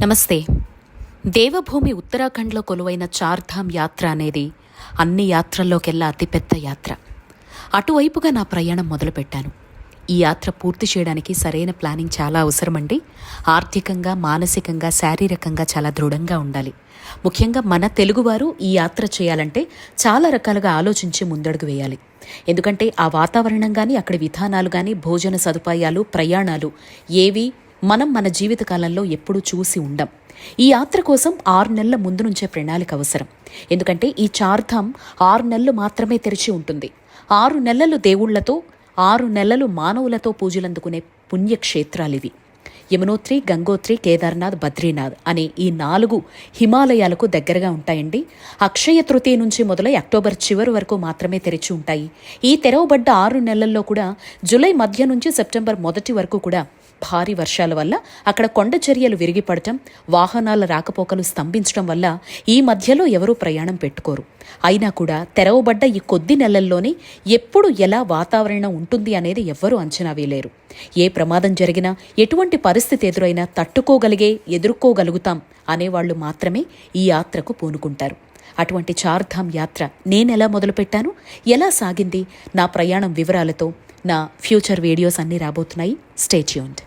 నమస్తే. దేవభూమి ఉత్తరాఖండ్లో కొలువైన చార్ధామ్ యాత్ర అనేది అన్ని యాత్రల్లోకెల్లా అతిపెద్ద యాత్ర. అటువైపుగా నా ప్రయాణం మొదలుపెట్టాను. ఈ యాత్ర పూర్తి చేయడానికి సరైన ప్లానింగ్ చాలా అవసరమండి. ఆర్థికంగా, మానసికంగా, శారీరకంగా చాలా దృఢంగా ఉండాలి. ముఖ్యంగా మన తెలుగువారు ఈ యాత్ర చేయాలంటే చాలా రకాలుగా ఆలోచించి ముందడుగు వేయాలి. ఎందుకంటే ఆ వాతావరణం కానీ, అక్కడి విధానాలు కానీ, భోజన సదుపాయాలు, ప్రయాణాలు ఏవి మనం మన జీవితకాలంలో ఎప్పుడూ చూసి ఉండం. ఈ యాత్ర కోసం 6 నెలల ముందు నుంచే ప్రణాళిక అవసరం. ఎందుకంటే ఈ చార్ధామ్ 6 నెలలు మాత్రమే తెరిచి ఉంటుంది. 6 నెలలు దేవుళ్లతో, 6 నెలలు మానవులతో పూజలందుకునే పుణ్యక్షేత్రాలివి. యమునోత్రి, గంగోత్రి, కేదార్నాథ్, బద్రీనాథ్ అనే ఈ 4 హిమాలయాలకు దగ్గరగా ఉంటాయండి. అక్షయ తృతీయ నుంచి మొదలై అక్టోబర్ చివరి వరకు మాత్రమే తెరిచి ఉంటాయి. ఈ తెరవబడ్డ 6 నెలల్లో కూడా జూలై మధ్య నుంచి సెప్టెంబర్ మొదటి వరకు కూడా భారీ వర్షాల వల్ల అక్కడ కొండ చర్యలు విరిగిపడటం, వాహనాల రాకపోకలు స్తంభించడం వల్ల ఈ మధ్యలో ఎవరూ ప్రయాణం పెట్టుకోరు. అయినా కూడా తెరవబడ్డ ఈ కొద్ది నెలల్లోనే ఎప్పుడు ఎలా వాతావరణం ఉంటుంది అనేది ఎవ్వరూ అంచనా వేయలేరు. ఏ ప్రమాదం జరిగినా, ఎటువంటి పరిస్థితి ఎదురైనా ఎదుర్కోగలుగుతాం అనేవాళ్లు మాత్రమే ఈ యాత్రకు పూనుకుంటారు. అటువంటి చార్ధామ్ యాత్ర నేనెలా మొదలుపెట్టాను, ఎలా సాగింది, నా ప్రయాణం వివరాలతో నా ఫ్యూచర్ వీడియోస్ అన్నీ రాబోతున్నాయి. Stay tuned.